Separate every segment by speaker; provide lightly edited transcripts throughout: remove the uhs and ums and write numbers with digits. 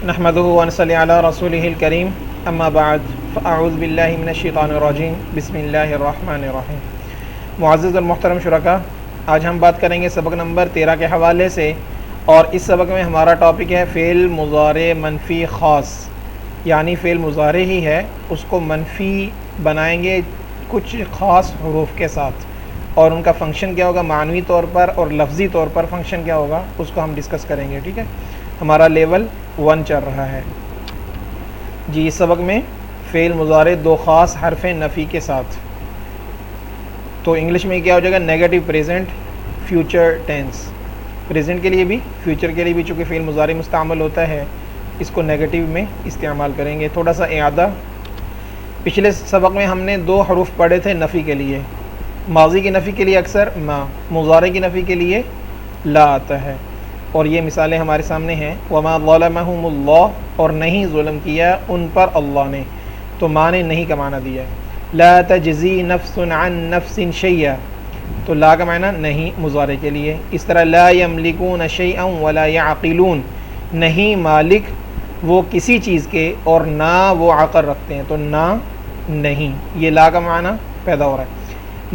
Speaker 1: نحمده ونصلي على رسوله الكريم اما بعد فاعوذ باللہ من الشیطان الرجیم بسم اللہ الرحمن الرحیم۔ معزز المحترم شرکا، آج ہم بات کریں گے سبق نمبر 13 کے حوالے سے، اور اس سبق میں ہمارا ٹاپک ہے فعل مضارع منفی خاص، یعنی فعل مضارع ہی ہے، اس کو منفی بنائیں گے کچھ خاص حروف کے ساتھ، اور ان کا فنکشن کیا ہوگا معنوی طور پر اور لفظی طور پر فنکشن کیا ہوگا اس کو ہم ڈسکس کریں گے۔ ٹھیک ہے، ہمارا لیول 1 چل رہا ہے جی۔ اس سبق میں فعل مضارع دو خاص حرف نفی کے ساتھ، تو انگلش میں کیا ہو جائے گا negative present future tense, present کے لیے بھی فیوچر کے لیے بھی، چونکہ فعل مضارع مستعمل ہوتا ہے اس کو نیگیٹو میں استعمال کریں گے۔ تھوڑا سا اعادہ، پچھلے سبق میں ہم نے 2 حروف پڑھے تھے نفی کے لیے، ماضی کی نفی کے لیے اکثر ما، مضارع کی نفی کے لیے لا آتا ہے، اور یہ مثالیں ہمارے سامنے ہیں۔ وما ظلمہم اللہ، اور نہیں ظلم کیا ان پر اللہ نے، تو ما نے نہیں کا معنی دیا ہے۔ لا تجزی نفس عن نفس شیئا، تو لا کا معنی نہیں مضارع کے لیے۔ اس طرح لا یملکون شیئا ولا یعقلون، نہیں مالک وہ کسی چیز کے اور نہ وہ عقل رکھتے ہیں، تو نہ نہیں، یہ لا کا معنی پیدا ہو رہا ہے۔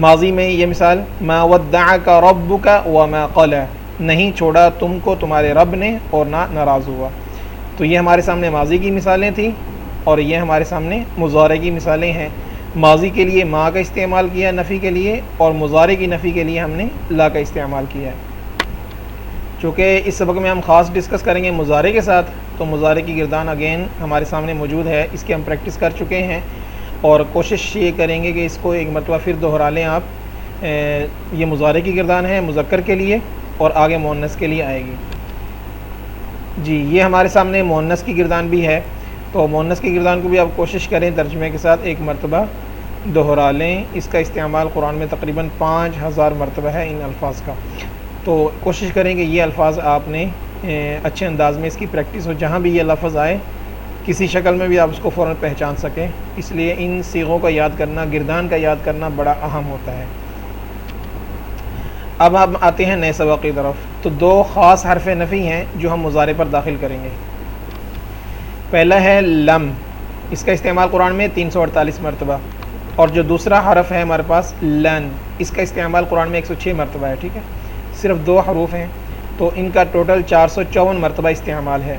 Speaker 1: ماضی میں یہ مثال ما ودعک ربک وما قلی، نہیں چھوڑا تم کو تمہارے رب نے اور نہ ناراض ہوا۔ تو یہ ہمارے سامنے ماضی کی مثالیں تھیں، اور یہ ہمارے سامنے مضارع کی مثالیں ہیں۔ ماضی کے لیے ما کا استعمال کیا نفی کے لیے، اور مضارع کی نفی کے لیے ہم نے لا کا استعمال کیا ہے۔ چونکہ اس سبق میں ہم خاص ڈسکس کریں گے مضارع کے ساتھ، تو مضارع کی گردان اگین ہمارے سامنے موجود ہے، اس کی ہم پریکٹس کر چکے ہیں، اور کوشش یہ کریں گے کہ اس کو ایک مرتبہ پھر دہرا لیں آپ۔ یہ مضارع کی گردان ہے مذکر کے لیے، اور آگے مؤنث کے لیے آئے گی جی۔ یہ ہمارے سامنے مؤنث کی گردان بھی ہے، تو مؤنث کی گردان کو بھی آپ کوشش کریں ترجمے کے ساتھ ایک مرتبہ دہرا لیں۔ اس کا استعمال قرآن میں تقریباً 5000 مرتبہ ہے ان الفاظ کا، تو کوشش کریں کہ یہ الفاظ آپ نے اچھے انداز میں اس کی پریکٹس ہو، جہاں بھی یہ لفظ آئے کسی شکل میں بھی آپ اس کو فوراً پہچان سکیں، اس لیے ان صیغوں کا یاد کرنا، گردان کا یاد کرنا بڑا اہم ہوتا ہے۔ اب ہم آتے ہیں نئے سبق کی طرف، تو 2 خاص حرف نفی ہیں جو ہم مضارع پر داخل کریں گے۔ پہلا ہے لم، اس کا استعمال قرآن میں 348 مرتبہ، اور جو دوسرا حرف ہے ہمارے پاس لن، اس کا استعمال قرآن میں 106 مرتبہ ہے۔ ٹھیک ہے، صرف 2 حروف ہیں، تو ان کا ٹوٹل 454 مرتبہ استعمال ہے۔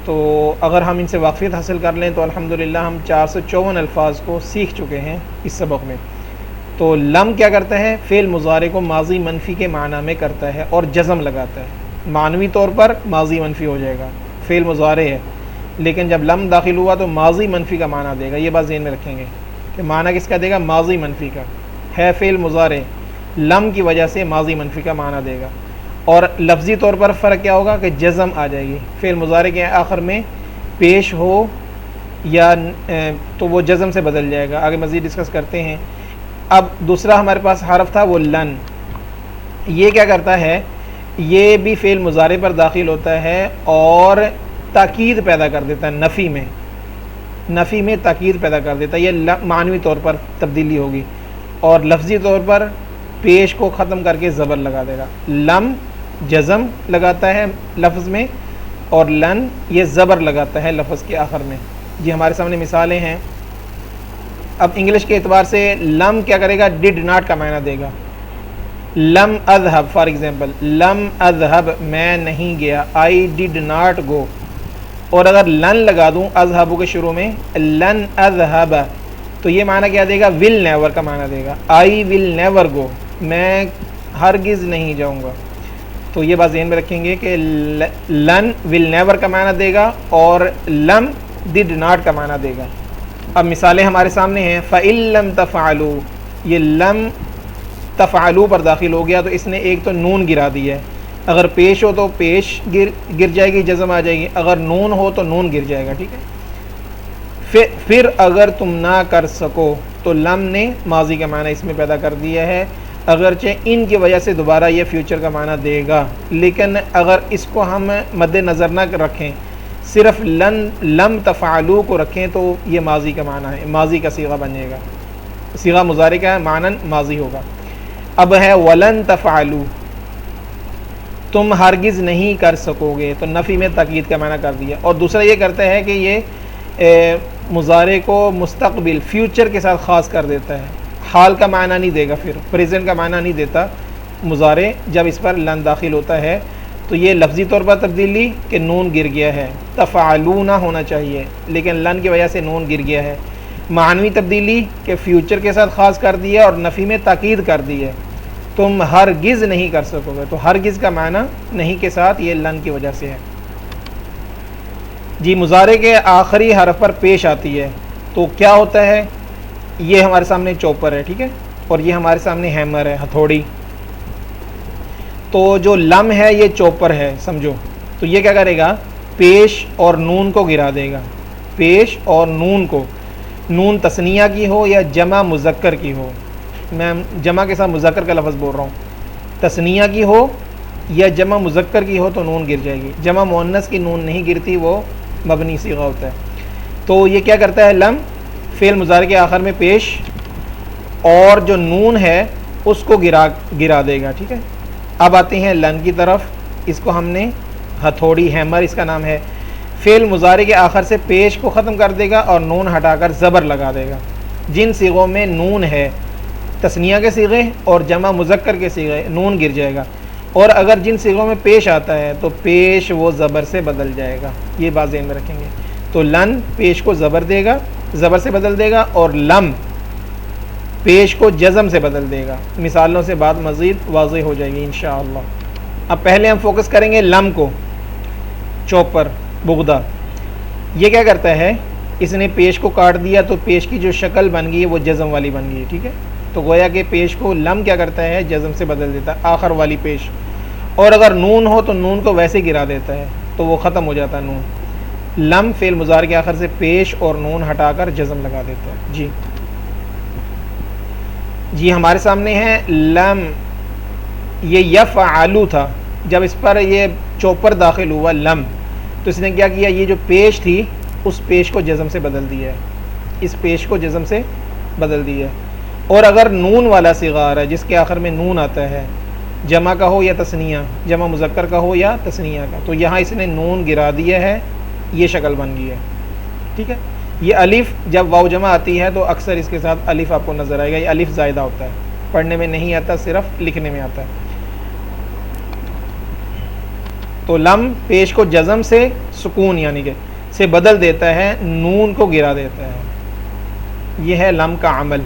Speaker 1: تو اگر ہم ان سے واقفیت حاصل کر لیں تو الحمدللہ ہم 454 الفاظ کو سیکھ چکے ہیں اس سبق میں۔ تو لم کیا کرتا ہے؟ فعل مضارع کو ماضی منفی کے معنی میں کرتا ہے اور جزم لگاتا ہے۔ معنوی طور پر ماضی منفی ہو جائے گا، فعل مضارع ہے، لیکن جب لم داخل ہوا تو ماضی منفی کا معنی دے گا۔ یہ بات ذہن میں رکھیں گے کہ معنی کس کا دے گا؟ ماضی منفی کا ہے، فعل مضارع لم کی وجہ سے ماضی منفی کا معنی دے گا۔ اور لفظی طور پر فرق کیا ہوگا کہ جزم آ جائے گی، فعل مضارع کے آخر میں پیش ہو یا تو وہ جزم سے بدل جائے گا۔ آگے مزید ڈسکس کرتے ہیں۔ اب دوسرا ہمارے پاس حرف تھا وہ لن، یہ کیا کرتا ہے؟ یہ بھی فعل مضارع پر داخل ہوتا ہے اور تاکید پیدا کر دیتا ہے، نفی میں تاکید پیدا کر دیتا ہے۔ یہ معنوی طور پر تبدیلی ہوگی، اور لفظی طور پر پیش کو ختم کر کے زبر لگا دے گا۔ لم جزم لگاتا ہے لفظ میں، اور لن یہ زبر لگاتا ہے لفظ کے آخر میں۔ یہ ہمارے سامنے مثالیں ہیں۔ اب انگلش کے اعتبار سے لم کیا کرے گا؟ ڈڈ ناٹ کا معنی دے گا۔ لم اذهب، فار ایگزامپل لم اذهب، میں نہیں گیا، آئی ڈڈ ناٹ گو۔ اور اگر لن لگا دوں اذهب کے شروع میں، لن اذهب، تو یہ معنی کیا دے گا؟ ول نیور کا معنی دے گا، آئی ول نیور گو، میں ہرگز نہیں جاؤں گا۔ تو یہ بات ذہن میں رکھیں گے کہ لن ول نیور کا معنی دے گا، اور لم ڈڈ ناٹ کا معنی دے گا۔ اب مثالیں ہمارے سامنے ہیں۔ فَإِن لَمْ تَفْعَلُوا، یہ لم تفعلوا پر داخل ہو گیا، تو اس نے ایک تو نون گرا دی ہے، اگر پیش ہو تو پیش گر جائے گی، جزم آ جائے گی، اگر نون ہو تو نون گر جائے گا۔ ٹھیک ہے، پھر اگر تم نہ کر سکو، تو لم نے ماضی کا معنی اس میں پیدا کر دیا ہے، اگرچہ ان کی وجہ سے دوبارہ یہ فیوچر کا معنی دے گا، لیکن اگر اس کو ہم مد نظر نہ رکھیں، صرف لم تفعلوا کو رکھیں، تو یہ ماضی کا معنی ہے، ماضی کا صیغہ بن جائے گا، صیغہ مضارع کا ہے، معنن ماضی ہوگا۔ اب ہے ولن تفعلوا، تم ہرگز نہیں کر سکو گے، تو نفی میں تاکید کا معنی کر دیا. اور دوسرا یہ کرتا ہے کہ یہ مضارع کو مستقبل فیوچر کے ساتھ خاص کر دیتا ہے، حال کا معنی نہیں دے گا، پھر پریزنٹ کا معنی نہیں دیتا مضارع جب اس پر لن داخل ہوتا ہے. تو یہ لفظی طور پر تبدیلی کہ نون گر گیا ہے، تفعلون ہونا چاہیے لیکن لن کی وجہ سے نون گر گیا ہے. معنوی تبدیلی کہ فیوچر کے ساتھ خاص کر دیا اور نفی میں تاکید کر دی ہے، تم ہرگز نہیں کر سکو گے، تو ہرگز کا معنی نہیں کے ساتھ یہ لن کی وجہ سے ہے. جی مضارع کے آخری حرف پر پیش آتی ہے تو کیا ہوتا ہے؟ یہ ہمارے سامنے چوپر ہے، ٹھیک ہے، اور یہ ہمارے سامنے ہیمر ہے، ہتھوڑی. تو جو لم ہے یہ چوپر ہے سمجھو، تو یہ کیا کرے گا؟ پیش اور نون کو گرا دے گا. پیش اور نون کو، نون تثنیہ کی ہو یا جمع مذکر کی ہو، میں جمع کے ساتھ مذکر کا لفظ بول رہا ہوں، تثنیہ کی ہو یا جمع مذکر کی ہو تو نون گر جائے گی. جمع مؤنث کی نون نہیں گرتی، وہ مبنی صیغہ ہوتا ہے. تو یہ کیا کرتا ہے؟ لم فعل مضارع کے آخر میں پیش اور جو نون ہے اس کو گرا دے گا، ٹھیک ہے. اب آتے ہیں لن کی طرف. اس کو ہم نے ہتھوڑی، ہیمر اس کا نام ہے. فعل مضارع کے آخر سے پیش کو ختم کر دے گا اور نون ہٹا کر زبر لگا دے گا. جن صیغوں میں نون ہے، تثنیہ کے صیغے اور جمع مذکر کے صیغے، نون گر جائے گا. اور اگر جن صیغوں میں پیش آتا ہے تو پیش وہ زبر سے بدل جائے گا. یہ بات ذہن میں رکھیں گے. تو لن پیش کو زبر دے گا، زبر سے بدل دے گا، اور لم پیش کو جزم سے بدل دے گا. مثالوں سے بات مزید واضح ہو جائے گی انشاءاللہ. اب پہلے ہم فوکس کریں گے لم کو. چوپر، بغدہ، یہ کیا کرتا ہے؟ اس نے پیش کو کاٹ دیا تو پیش کی جو شکل بن گئی ہے وہ جزم والی بن گئی، ٹھیک ہے. تو گویا کہ پیش کو لم کیا کرتا ہے؟ جزم سے بدل دیتا ہے، آخر والی پیش. اور اگر نون ہو تو نون کو ویسے گرا دیتا ہے تو وہ ختم ہو جاتا ہے نون. لم فعل مضارع کے آخر سے پیش اور نون ہٹا کر جزم لگا دیتا ہے. جی ہمارے سامنے ہے لم. یہ یفعلو تھا، جب اس پر یہ چوپر داخل ہوا لم تو اس نے کیا کیا؟ یہ جو پیش تھی اس پیش کو جزم سے بدل دیا ہے، اس پیش کو جزم سے بدل دیا ہے. اور اگر نون والا صیغہ آ رہا ہے جس کے آخر میں نون آتا ہے، جمع کا ہو یا تثنیہ، جمع مذکر کا ہو یا تثنیہ کا، تو یہاں اس نے نون گرا دیا ہے، یہ شکل بن گئی ہے، ٹھیک ہے. یہ الف جب واو جمع آتی ہے تو اکثر اس کے ساتھ الف آپ کو نظر آئے گا. یہ الف زائدہ ہوتا ہے، پڑھنے میں نہیں آتا، صرف لکھنے میں آتا ہے. تو لم پیش کو جزم سے سکون یعنی کہ سے بدل دیتا ہے، نون کو گرا دیتا ہے. یہ ہے لم کا عمل.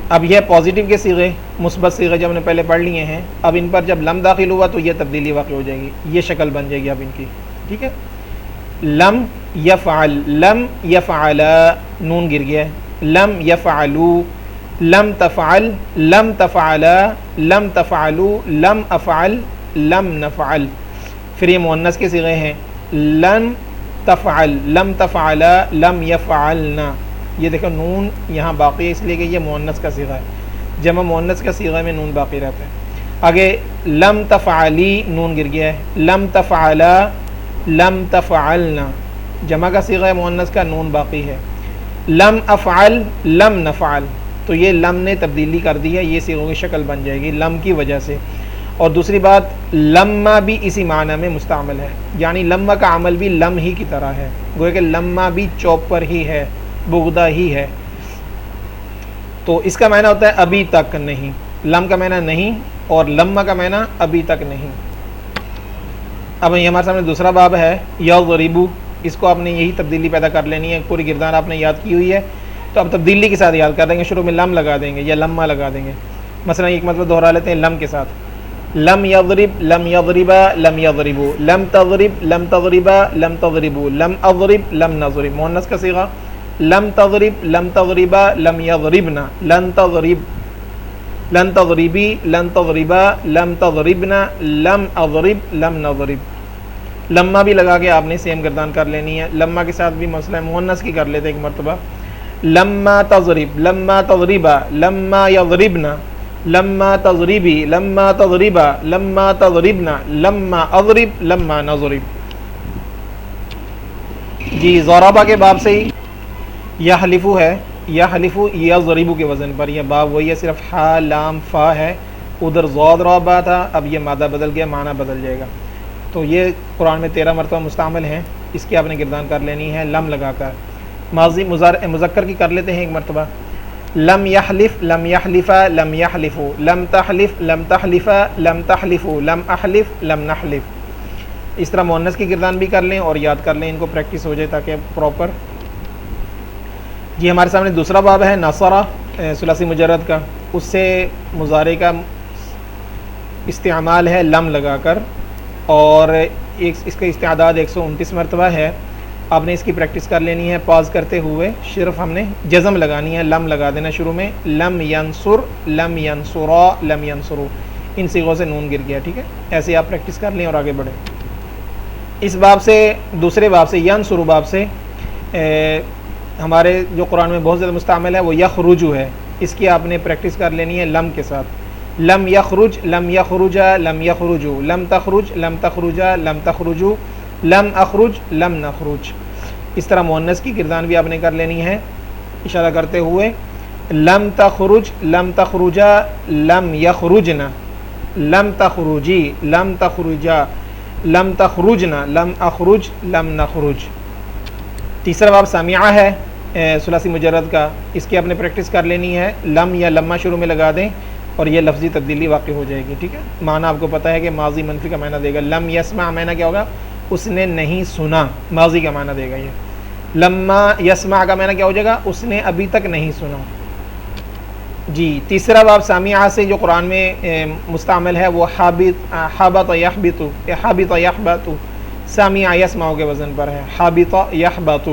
Speaker 1: اب یہ پازیٹیو کے صیغے، مثبت صیغے جب ہم نے پہلے پڑھ لیے ہیں، اب ان پر جب لم داخل ہوا تو یہ تبدیلی واقع ہو جائے گی، یہ شکل بن جائے گی اب ان کی، ٹھیک ہے. لم یفعل، لم یفعل، نون گر گیا ہے. لم یفعلو، لم تفعل، لم تفعل، لم تفعلو، لم افعل، لم نفعل. پھر یہ مؤنث کے صیغے ہیں. لم تفعل، لم تفعل، لم یفعلنا. یہ دیکھو نون یہاں باقی ہے اس لیے کہ یہ مؤنث کا صیغہ ہے. جمع مؤنث کا صیغہ میں نون باقی رہتا ہے. آگے لم تفعلی، نون گر گیا ہے. لم تفعلا، لم تفعلنا. جمع کا صیغہ ہے مؤنث کا، نون باقی ہے. لم افعل، لم نفعل. تو یہ لم نے تبدیلی کر دی ہے، یہ صیغوں کی شکل بن جائے گی لم کی وجہ سے. اور دوسری بات لما بھی اسی معنی میں مستعمل ہے، یعنی لما کا عمل بھی لم ہی کی طرح ہے. گویا کہ لما بھی چوپر ہی ہے، بغدہ ہی ہے. تو اس کا معنی ہوتا ہے ابھی تک نہیں. لم کا معنی نہیں اور لما کا معنی ابھی تک نہیں. اب یہ ہمارے سامنے دوسرا باب ہے یضربو. اس کو آپ نے یہی تبدیلی پیدا کر لینی ہے، پوری گردان آپ نے یاد کی ہوئی ہے تو اب تبدیلی کے ساتھ یاد کر دیں گے. شروع میں لم لگا دیں گے یا لما لگا دیں گے. مثلا ایک مطلب دوہرا لیتے ہیں لم کے ساتھ. لم یضرب، لم یضربا، لم یضربو. لم تضرب، لم تضربا، لم تضربو. لم اضرب، لم نضرب. مؤنث کا صیغہ. لم تضرب، لم تضربا، لم یضربنا. لن تضرب، لن تضربی، لن تضربا، لم تضربنا، لم اضرب، لم نضرب. لما بھی لگا کے آپ نے سیم گردان کر لینی ہے. لما کے ساتھ بھی مسئلہ مؤنث کی کر لیتے ایک مرتبہ. لما تضرب، لما تضربا، لما یضربنا، لما تضربی، لما تضربا، لما تضربنا، لما اضرب، لما نضرب. جی ضربہ کے باب سے ہی یحلفو ہے. یحلفو یضربو کے وزن پر. یہ باب وہی ہے، صرف ہا لام فا ہے ادھر ضاد را با تھا، اب یہ مادہ بدل گیا، معنی بدل جائے گا. تو یہ قرآن میں 13 مرتبہ مستعمل ہیں، اس کی آپ نے گردان کر لینی ہے لم لگا کر. ماضی مذکر کی کر لیتے ہیں ایک مرتبہ. لم یحلف لم یحلفا لم یحلفو، لم تحلف لم تحلفا لم تحلفو، لم احلف لم نحلف. اس طرح مؤنث کی گردان بھی کر لیں اور یاد کر لیں، ان کو پریکٹس ہو جائے تاکہ پراپر. جی ہمارے سامنے دوسرا باب ہے نصرہ ثلاثی مجرد کا. اس سے مضارع کا استعمال ہے لم لگا کر، اور اس کا استعداد 129 مرتبہ ہے. آپ نے اس کی پریکٹس کر لینی ہے پاز کرتے ہوئے. صرف ہم نے جزم لگانی ہے، لم لگا دینا شروع میں. لم ینصر لم ینصرا لم ینصرو، ان صیغوں سے نون گر گیا. ٹھیک ہے، ایسے آپ پریکٹس کر لیں اور آگے بڑھیں. اس باب سے دوسرے باب سے ینصرو باب سے ہمارے جو قرآن میں بہت زیادہ مستعمل ہے وہ یخرجو ہے. اس کی آپ نے پریکٹس کر لینی ہے لم کے ساتھ. لم یخرج لم یخرجا لم یخرجو، لم تخرج لم تخرجا لم تخرجو، لم اخرج لم نخرج. اس طرح مؤنث کی گردان بھی آپ نے کر لینی ہے اشارہ کرتے ہوئے. لم تخرج لم تخرجا لم یخرجنا، لم تخرجی لم تخرجا لم تخرجنا، لم اخرج لم نخرج. تیسرا باب سامعہ ہے ثلاثی مجرد کا. اس کی آپ نے پریکٹس کر لینی ہے. لم یا لمہ شروع میں لگا دیں اور یہ لفظی تبدیلی واقع ہو جائے گی. ٹھیک ہے، معنی آپ کو پتہ ہے کہ ماضی منفی کا معنی دے گا. لم یسمع معنی کیا ہوگا؟ اس نے نہیں سنا، ماضی کا معنی دے گا یہ. لما یسمع کا معنی کیا ہو جائے گا؟ اس نے ابھی تک نہیں سنا. جی تیسرا باب سامعہ سے جو قرآن میں مستعمل ہے وہ حابط یحبط، حابط یحبط، سامعہ یسمع کے وزن پر ہے. حابط یحبط،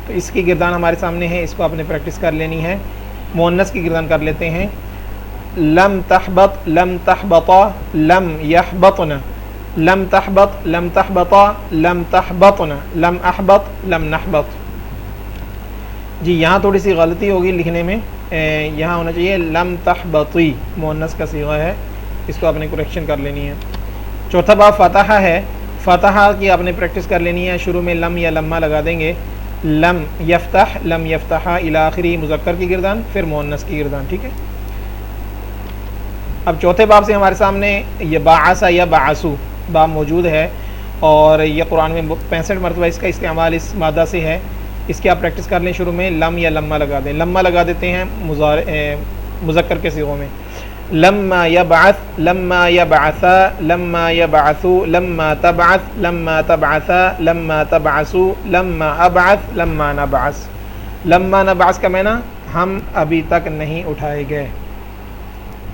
Speaker 1: تو اس کی گردان ہمارے سامنے ہے، اس کو آپ نے پریکٹس کر لینی ہے. مؤنث کی گردان کر لیتے ہیں. لم تحبط لم تحبطا لم یحبطنا، لم تحبط لم تحبطا لم تحبطنا، لم احبط لم نحبط. جی یہاں تھوڑی سی غلطی ہوگی لکھنے میں، یہاں ہونا چاہیے لم تحبطی، مؤنث کا صیغہ ہے، اس کو آپ نے کریکشن کر لینی ہے. چوتھا باب فاتحہ ہے. فاتحہ کی آپ نے پریکٹس کر لینی ہے. شروع میں لم یا لمہ لگا دیں گے. لم یفتح لم یفتحا الی آخری مذکر کی گردان، پھر مؤنث کی گردان. ٹھیک ہے، اب چوتھے باب سے ہمارے سامنے یہ باعث یا باعثو باب موجود ہے، اور یہ قرآن میں 65 مرتبہ اس کا استعمال اس مادہ سے ہے. اس کی آپ پریکٹس کر لیں. شروع میں لم یا لمہ لگا دیں. لمہ لگا دیتے ہیں مذکر کے صیغوں میں. لما یبعث لما یبعثا لما یبعثو لما تبعث لما تبعثا لما تبعثو لما ابعث لما نبعث. لما نبعث کا معنی ہم ابھی تک نہیں اٹھائے گئے،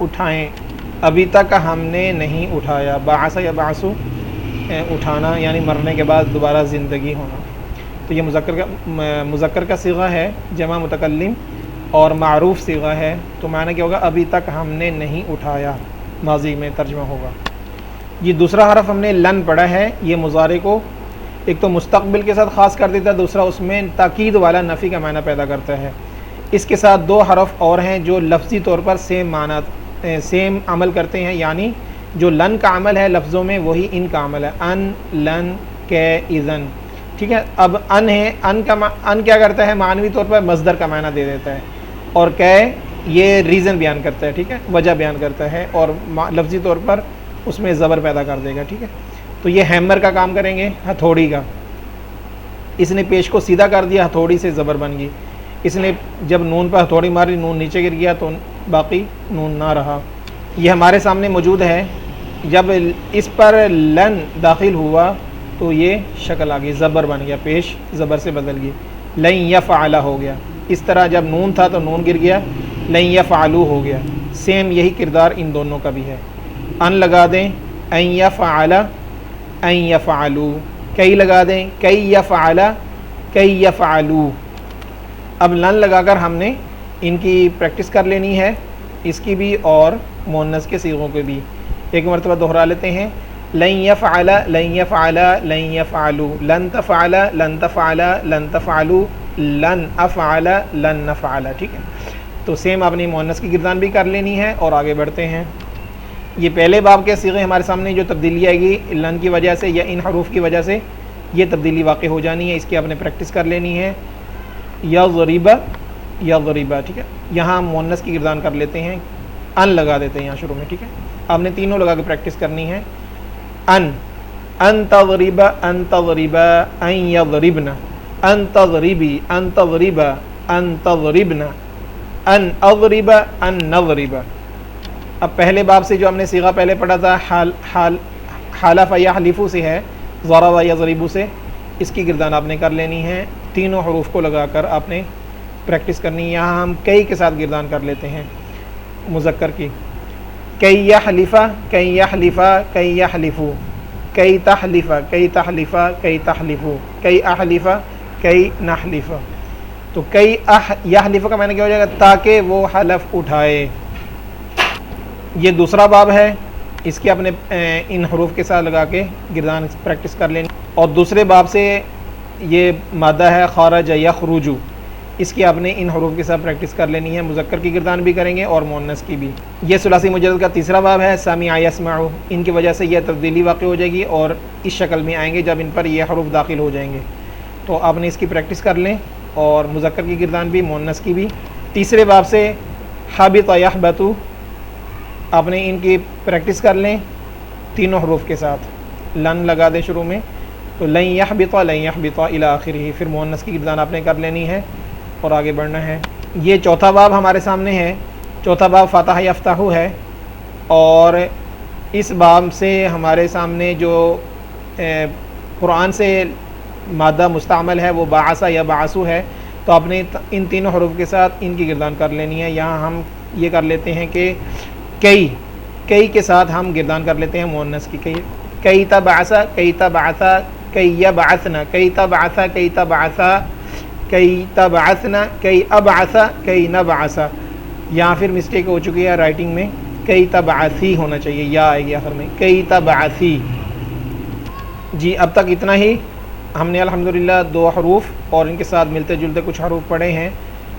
Speaker 1: اٹھائیں، ابھی تک ہم نے نہیں اٹھایا. بعث یا بعثو اٹھانا یعنی مرنے کے بعد دوبارہ زندگی ہونا. تو یہ مذکر کا صیغہ ہے، جمع متکلم اور معروف صیغہ ہے. تو معنی کیا ہوگا؟ ابھی تک ہم نے نہیں اٹھایا، ماضی میں ترجمہ ہوگا. یہ دوسرا حرف ہم نے لن پڑھا ہے. یہ مضارع کو ایک تو مستقبل کے ساتھ خاص کر دیتا ہے، دوسرا اس میں تاکید والا نفی کا معنی پیدا کرتا ہے. اس کے ساتھ دو حرف اور ہیں جو لفظی طور پر سیم عمل کرتے ہیں، یعنی جو لن کا عمل ہے لفظوں میں وہی ان کا عمل ہے. ان لن کے اذن. ٹھیک ہے، اب ان ہے، ان کیا کرتا ہے؟ معنوی طور پر مصدر کا معنی دے دیتا ہے، اور کہ یہ ریزن بیان کرتا ہے. ٹھیک ہے، وجہ بیان کرتا ہے، اور لفظی طور پر اس میں زبر پیدا کر دے گا. ٹھیک ہے، تو یہ ہیمر کا کام کریں گے، ہتھوڑی کا. اس نے پیش کو سیدھا کر دیا، ہتھوڑی سے زبر بن گئی. اس نے جب نون پر ہتھوڑی ماری، نون نیچے گر گیا تو باقی نون نہ رہا. یہ ہمارے سامنے موجود ہے. جب اس پر لن داخل ہوا تو یہ شکل آ گئی، زبر بن گیا، پیش زبر سے بدل گئی، لن یفعل ہو گیا. اس طرح جب نون تھا تو نون گر گیا، لن یفعلو ہو گیا. سیم یہی کردار ان دونوں کا بھی ہے. ان لگا دیں، ان یفعل ان یفعلو. کئی لگا دیں، کئی یفعل کئی یفعلو. اب لن لگا کر ہم نے ان کی پریکٹس کر لینی ہے، اس کی بھی اور مؤنث کے صیغوں کے بھی. ایک مرتبہ دہرا لیتے ہیں. لن یفعل لن یفعل لن یفعلو، لن تفعل لن تفعل لن تفعلو، لن افعل لن نفعل. ٹھیک ہے، تو سیم اپنی مؤنث کی گردان بھی کر لینی ہے اور آگے بڑھتے ہیں. یہ پہلے باب کے صیغے ہمارے سامنے جو تبدیلی آئے گی لن کی وجہ سے یا ان حروف کی وجہ سے یہ تبدیلی واقع ہو جانی ہے. اس کی آپ نے پریکٹس کر لینی ہے. یضرب یضرب. ٹھیک ہے، یہاں مؤنث کی گردان کر لیتے ہیں. ان لگا دیتے ہیں یہاں شروع میں، ٹھیک ہے. آپ نے تینوں لگا کے پریکٹس کرنی ہے. ان تضرب ان تضرب ان یضربن ان تضربی ان تضرب ان تضربن ان اضرب ان نضرب. اب پہلے باب سے جو ہم نے صیغہ پہلے پڑھا تھا حلف یحلف سے ہے، ضرب یضرب سے، اس کی گردان آپ نے کر لینی ہے. تینوں حروف کو لگا کر آپ نے پریکٹس کرنی ہے. یہاں ہم کئی کے ساتھ گردان کر لیتے ہیں مذکر کی. کئی یحلف کئی یحلف کئی یحلفو، کئی تحلف کئی تحلف کئی تحلفو، کئی احلف کئی نحلف. تو کئی یحلف کا معنی کیا ہو جائے گا؟ تاکہ وہ حلف اٹھائے. یہ دوسرا باب ہے، اس کے اپنے ان حروف کے ساتھ لگا کے گردان پریکٹس کر لینی. اور دوسرے باب سے یہ مادہ ہے خرج یخرج، اس کی آپ نے ان حروف کے ساتھ پریکٹس کر لینی ہے. مذکر کی گردان بھی کریں گے اور مؤنث کی بھی. یہ ثلاثی مجرد کا تیسرا باب ہے سامع یسمع. ان کی وجہ سے یہ تبدیلی واقع ہو جائے گی اور اس شکل میں آئیں گے جب ان پر یہ حروف داخل ہو جائیں گے. تو آپ نے اس کی پریکٹس کر لیں اور مذکر کی گردان بھی مؤنث کی بھی. تیسرے باب سے حبط یحبط، آپ نے ان کی پریکٹس کر لیں تینوں حروف کے ساتھ. لن لگا دیں شروع میں، تو لن یحبط الی آخرہ. پھر مؤنث کی گردان آپ نے کر لینی ہے اور آگے بڑھنا ہے. یہ چوتھا باب ہمارے سامنے ہے. چوتھا باب فاتح یفتح ہے، اور اس باب سے ہمارے سامنے جو قرآن سے مادہ مستعمل ہے وہ باعث یا باعثو ہے. تو آپ نے ان تینوں حروف کے ساتھ ان کی گردان کر لینی ہے. یہاں ہم یہ کر لیتے ہیں کہ کئی کے ساتھ ہم گردان کر لیتے ہیں مؤنث کی. کئی تبعث کئی تبعث کئی یبعثن کئی تبعث کئی تبعث کئی تبعثن کئی ابعث کئی نبعث. یہاں پھر مسٹیک ہو چکی ہے رائٹنگ میں، کئی تبعثی ہونا چاہیے، یا آئے گی آخر میں، کئی تبعثی. جی اب تک اتنا ہی. ہم نے الحمدللہ 2 حروف اور ان کے ساتھ ملتے جلتے کچھ حروف پڑھے ہیں،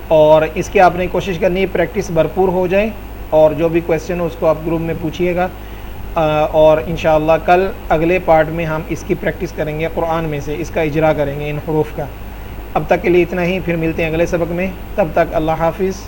Speaker 1: اور اس کی آپ نے کوشش کرنی ہے پریکٹس بھرپور ہو جائے. اور جو بھی کویسچن ہو اس کو آپ گروپ میں پوچھیے گا، اور انشاءاللہ کل اگلے پارٹ میں ہم اس کی پریکٹس کریں گے، قرآن میں سے اس کا اجرا کریں گے ان حروف کا. اب تک کے لیے اتنا ہی، پھر ملتے ہیں اگلے سبق میں. تب تک اللہ حافظ.